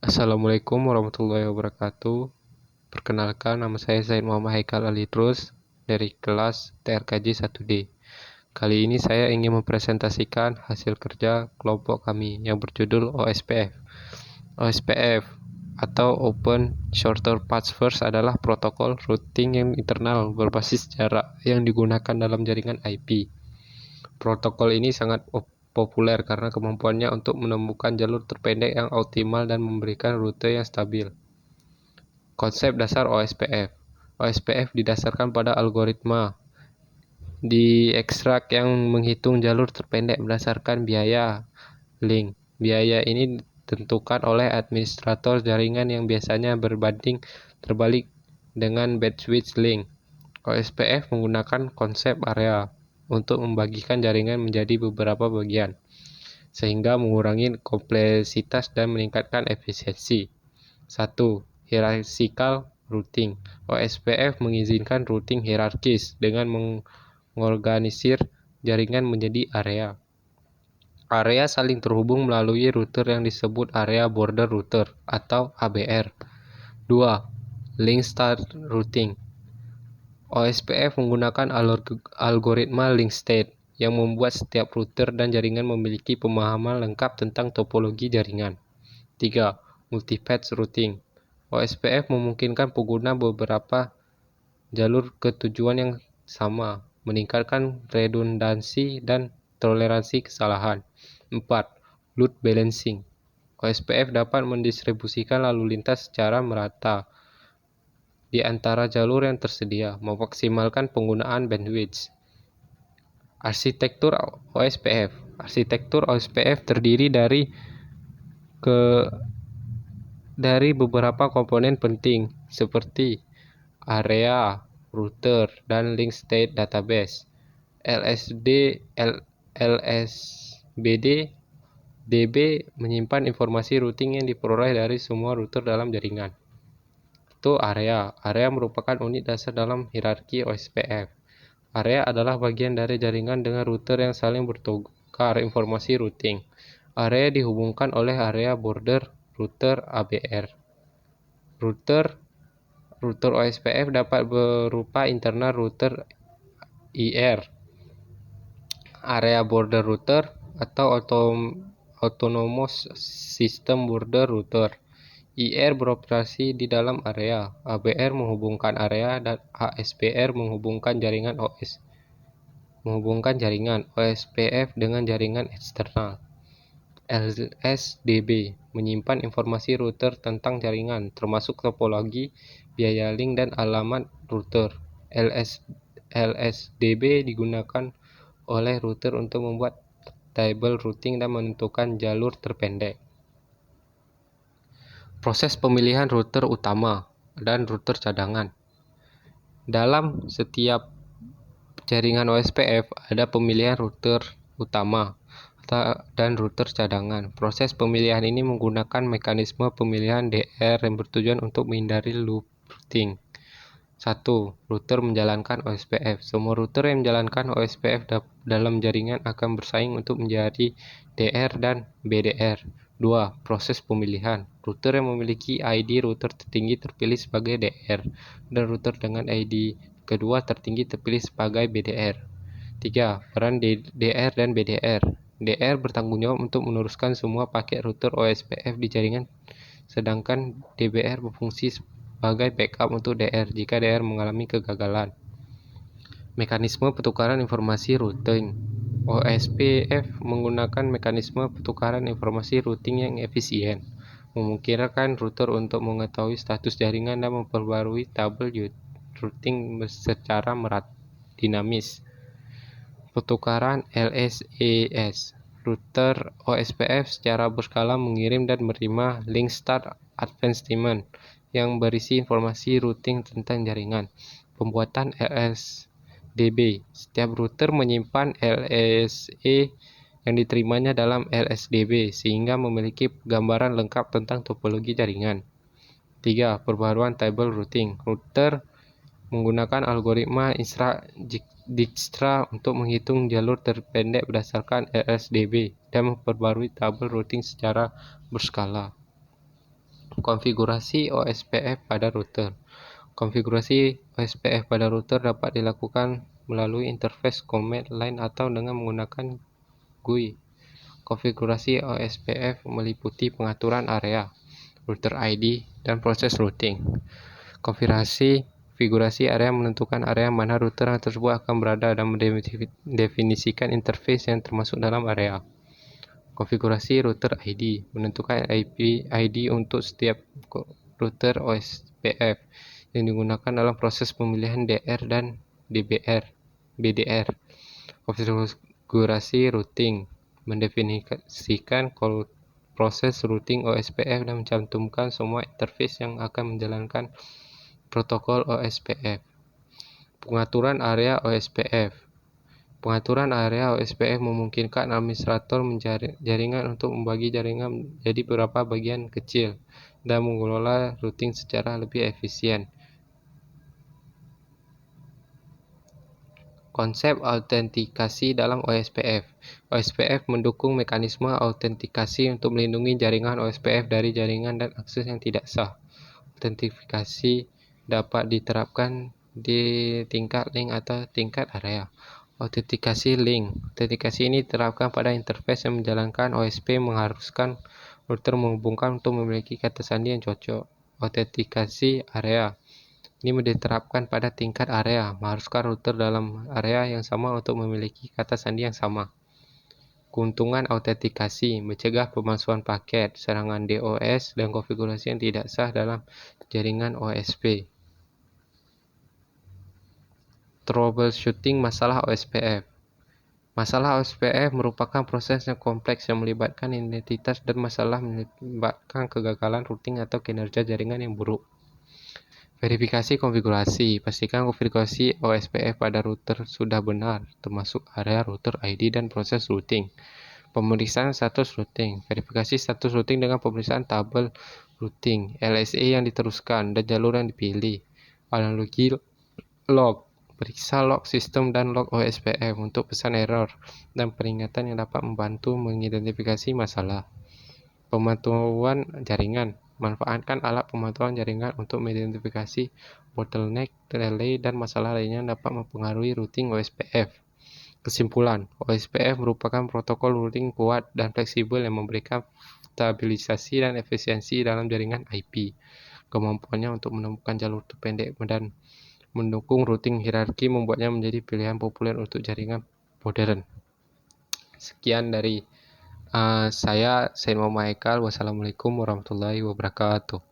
Assalamualaikum warahmatullahi wabarakatuh. Perkenalkan, nama saya Zaid Muhammad Haikal Alidrus dari kelas TRKJ 1D. Kali ini saya ingin mempresentasikan hasil kerja kelompok kami yang berjudul OSPF. OSPF atau Open Shorter Path First adalah protokol routing yang internal berbasis jarak yang digunakan dalam jaringan IP. Protokol ini sangat populer karena kemampuannya untuk menemukan jalur terpendek yang optimal dan memberikan rute yang stabil. Konsep dasar OSPF. OSPF didasarkan pada algoritma diekstrak yang menghitung jalur terpendek berdasarkan biaya link. Biaya ini ditentukan oleh administrator jaringan yang biasanya berbanding terbalik dengan bandwidth link. OSPF menggunakan konsep area untuk membagikan jaringan menjadi beberapa bagian, sehingga mengurangi kompleksitas dan meningkatkan efisiensi. 1. Hierarchical routing. OSPF mengizinkan routing hierarkis dengan mengorganisir jaringan menjadi area. Area saling terhubung melalui router yang disebut area border router atau ABR. 2. Link State Routing. OSPF menggunakan algoritma link state yang membuat setiap router dan jaringan memiliki pemahaman lengkap tentang topologi jaringan. 3. Multipath routing. OSPF memungkinkan pengguna beberapa jalur ke tujuan yang sama, meningkatkan redundansi dan toleransi kesalahan. 4. Load balancing. OSPF dapat mendistribusikan lalu lintas secara merata di antara jalur yang tersedia, memaksimalkan penggunaan bandwidth. Arsitektur OSPF. Arsitektur OSPF terdiri dari beberapa komponen penting seperti area, router, dan link state database. LSBD DB menyimpan informasi routing yang diperoleh dari semua router dalam jaringan. Itu area. Area merupakan unit dasar dalam hierarki OSPF. Area adalah bagian dari jaringan dengan router yang saling bertukar informasi routing. Area dihubungkan oleh area border router ABR. Router OSPF dapat berupa internal router IR, area border router, atau autonomous system border router. IR beroperasi di dalam area, ABR menghubungkan area, dan ASBR menghubungkan jaringan OSPF dengan jaringan eksternal. LSDB menyimpan informasi router tentang jaringan, termasuk topologi, biaya link, dan alamat router. LSDB digunakan oleh router untuk membuat table routing dan menentukan jalur terpendek. Proses pemilihan router utama dan router cadangan. Dalam setiap jaringan OSPF ada pemilihan router utama dan router cadangan. Proses pemilihan ini menggunakan mekanisme pemilihan DR yang bertujuan untuk menghindari loop routing. 1. Router menjalankan OSPF. Semua router yang menjalankan OSPF dalam jaringan akan bersaing untuk menjadi DR dan BDR. 2. Proses pemilihan. Router yang memiliki ID router tertinggi terpilih sebagai DR, dan router dengan ID kedua tertinggi terpilih sebagai BDR. 3. Peran DR dan BDR. DR bertanggung jawab untuk meneruskan semua paket router OSPF di jaringan, sedangkan DBR berfungsi sebagai backup untuk DR jika DR mengalami kegagalan. Mekanisme pertukaran informasi routing. OSPF menggunakan mekanisme pertukaran informasi routing yang efisien, memungkinkan router untuk mengetahui status jaringan dan memperbarui tabel routing secara dinamis. Pertukaran LSES. Router OSPF secara berkala mengirim dan menerima link start advancement yang berisi informasi routing tentang jaringan. Pembuatan LSDB. Setiap router menyimpan LSE yang diterimanya dalam LSDB sehingga memiliki gambaran lengkap tentang topologi jaringan. 3. Perbaruan table routing. Router menggunakan algoritma Dijkstra untuk menghitung jalur terpendek berdasarkan LSDB dan memperbarui tabel routing secara berskala. Konfigurasi OSPF pada router. Konfigurasi OSPF pada router dapat dilakukan melalui interface command line atau dengan menggunakan GUI. Konfigurasi OSPF meliputi pengaturan area, router ID, dan proses routing. Konfigurasi area menentukan area mana router tersebut akan berada dan mendefinisikan interface yang termasuk dalam area. Konfigurasi router ID menentukan IP ID untuk setiap router OSPF yang digunakan dalam proses pemilihan DR dan BDR. Konfigurasi routing mendefinisikan proses routing OSPF dan mencantumkan semua interface yang akan menjalankan protokol OSPF. Pengaturan area OSPF. Pengaturan area OSPF memungkinkan administrator jaringan untuk membagi jaringan menjadi beberapa bagian kecil dan mengelola routing secara lebih efisien. Konsep autentikasi dalam OSPF. OSPF mendukung mekanisme autentikasi untuk melindungi jaringan OSPF dari jaringan dan akses yang tidak sah. Autentifikasi dapat diterapkan di tingkat link atau tingkat area. Autentikasi link. Autentikasi ini diterapkan pada interface yang menjalankan OSP mengharuskan router menghubungkan untuk memiliki kata sandi yang cocok. Autentikasi area. Ini diterapkan pada tingkat area, mengharuskan router dalam area yang sama untuk memiliki kata sandi yang sama. Keuntungan autentikasi mencegah pemalsuan paket, serangan DOS, dan konfigurasi yang tidak sah dalam jaringan OSP. Troubleshooting masalah OSPF. Masalah OSPF merupakan proses yang kompleks yang melibatkan identitas dan masalah melibatkan kegagalan routing atau kinerja jaringan yang buruk. Verifikasi konfigurasi. Pastikan konfigurasi OSPF pada router sudah benar, termasuk area, router ID, dan proses routing. Pemeriksaan status routing. Verifikasi status routing dengan pemeriksaan tabel routing, LSA yang diteruskan, dan jalur yang dipilih. Analogi log. Periksa log sistem dan log OSPF untuk pesan error dan peringatan yang dapat membantu mengidentifikasi masalah. Pemantauan jaringan. Manfaatkan alat pemantauan jaringan untuk mengidentifikasi bottleneck, relay, dan masalah lainnya yang dapat mempengaruhi routing OSPF. Kesimpulan, OSPF merupakan protokol routing kuat dan fleksibel yang memberikan stabilisasi dan efisiensi dalam jaringan IP. Kemampuannya untuk menemukan jalur terpendek dan mendukung routing hierarki membuatnya menjadi pilihan populer untuk jaringan modern. Sekian dari saya, Said Muhammad Haikal. Wassalamualaikum warahmatullahi wabarakatuh.